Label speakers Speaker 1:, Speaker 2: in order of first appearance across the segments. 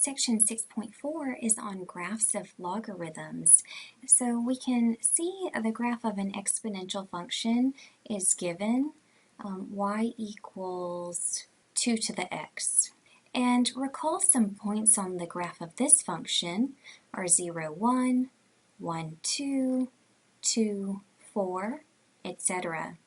Speaker 1: Section 6.4 is on graphs of logarithms. So we can see the graph of an exponential function is given, y equals 2 to the x. And recall some points on the graph of this function are 0, 1, 1, 2, 2, 4, etc.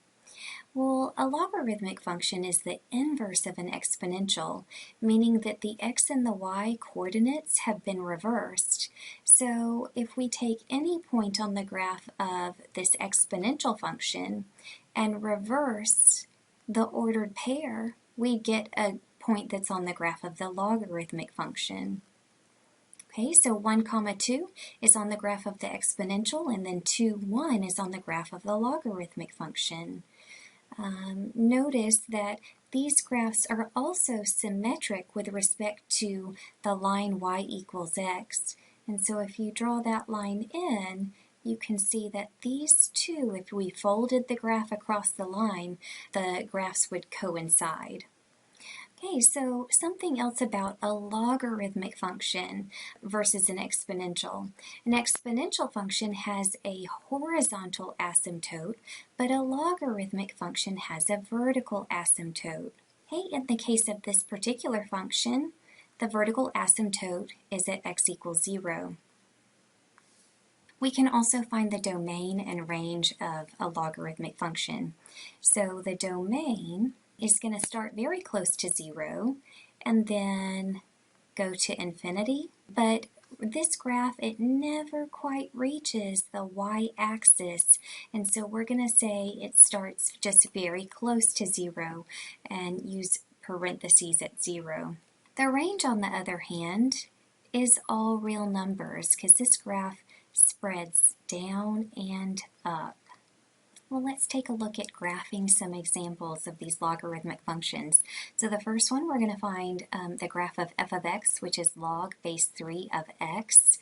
Speaker 1: Well, a logarithmic function is the inverse of an exponential, meaning that the x and the y coordinates have been reversed. So if we take any point on the graph of this exponential function and reverse the ordered pair, we get a point that's on the graph of the logarithmic function. Okay, so 1, 2 is on the graph of the exponential, and then 2, 1 is on the graph of the logarithmic function. Notice that these graphs are also symmetric with respect to the line y equals x. And so if you draw that line in, you can see that these two, if we folded the graph across the line, the graphs would coincide. Okay, so something else about a logarithmic function versus an exponential. An exponential function has a horizontal asymptote, but a logarithmic function has a vertical asymptote. Okay, in the case of this particular function, the vertical asymptote is at x equals 0. We can also find the domain and range of a logarithmic function. So the domain is going to start very close to 0 and then go to infinity. But this graph, it never quite reaches the y-axis, and so we're going to say it starts just very close to 0 and use parentheses at 0. The range, on the other hand, is all real numbers because this graph spreads down and up. Well, let's take a look at graphing some examples of these logarithmic functions. So the first one, we're going to find the graph of f of x, which is log base 3 of x.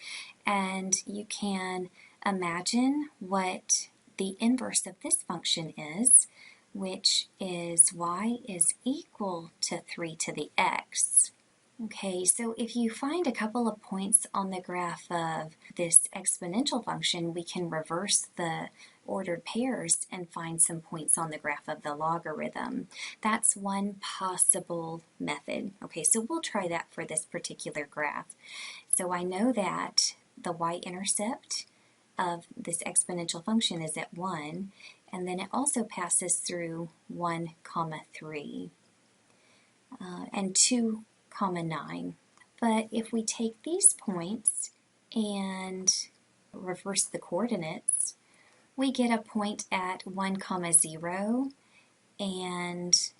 Speaker 1: And you can imagine what the inverse of this function is, which is y is equal to 3 to the x. Okay, so if you find a couple of points on the graph of this exponential function, we can reverse the ordered pairs and find some points on the graph of the logarithm. That's one possible method. Okay, so we'll try that for this particular graph. So I know that the y-intercept of this exponential function is at 1, and then it also passes through 1, 3, and 2, 9. But if we take these points and reverse the coordinates, we get a point at 1, 0 and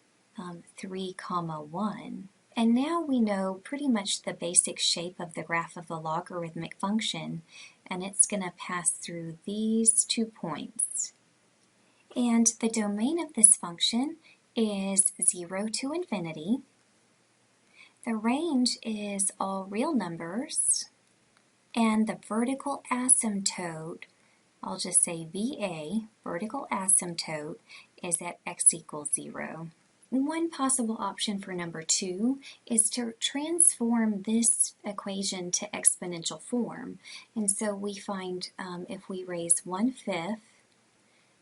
Speaker 1: 3, 1. And now we know pretty much the basic shape of the graph of the logarithmic function, and it's going to pass through these 2 points. And the domain of this function is 0 to infinity. The range is all real numbers, and the vertical asymptote, I'll just say VA, vertical asymptote, is at x equals 0. One possible option for number 2 is to transform this equation to exponential form. And so we find if we raise 1/5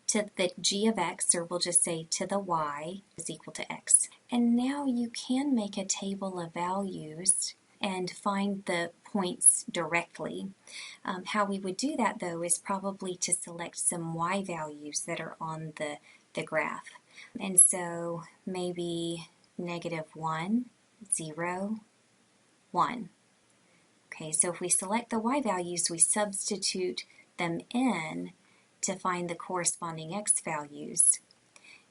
Speaker 1: to the g of x, or we'll just say to the y, is equal to x. And now you can make a table of values and find the points directly. How we would do that, though, is probably to select some y values that are on the graph. And so maybe -1, 0, 1. Okay, so if we select the y values, we substitute them in to find the corresponding x values.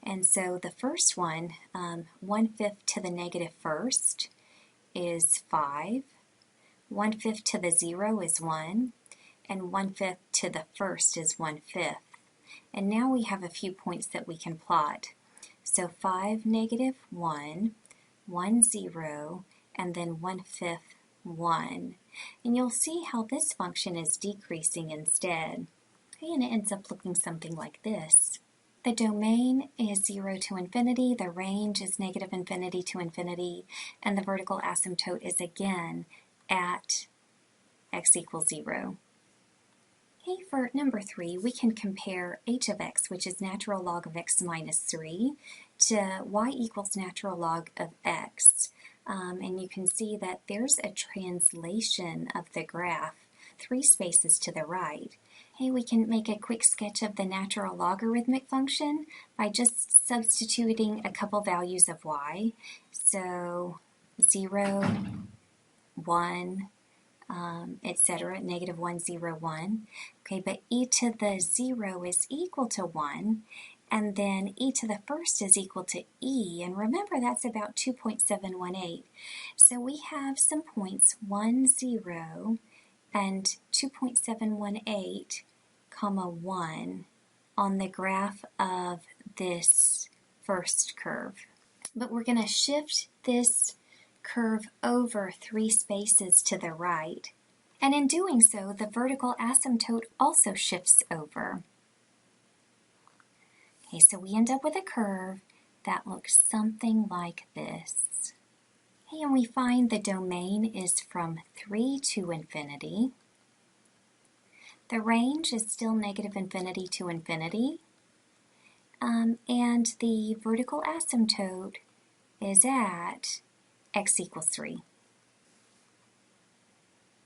Speaker 1: And so the first one, 1/5 to the -1st is 5, 1/5 to the 0 is 1, and 1/5 to the 1st is 1/5. And now we have a few points that we can plot. So 5, -1, 1, 0, and then 1/5, 1. And you'll see how this function is decreasing instead. Okay, and it ends up looking something like this. The domain is 0 to infinity, the range is -infinity to infinity, and the vertical asymptote is again at x equals 0. Okay, for number 3, we can compare h of x, which is natural log of x minus 3, to y equals natural log of x. And you can see that there's a translation of the graph 3 spaces to the right. Hey, we can make a quick sketch of the natural logarithmic function by just substituting a couple values of y. So 0, 1, etc., negative 1, 0, 1. Okay, but e to the 0 is equal to 1, and then e to the first is equal to e, and remember that's about 2.718. So we have some points, 1, 0, and 2.718, comma 1 on the graph of this first curve. But we're going to shift this curve over 3 spaces to the right. And in doing so, the vertical asymptote also shifts over. Okay, so we end up with a curve that looks something like this. Okay, and we find the domain is from 3 to infinity. The range is still negative infinity to infinity. And the vertical asymptote is at x equals 3.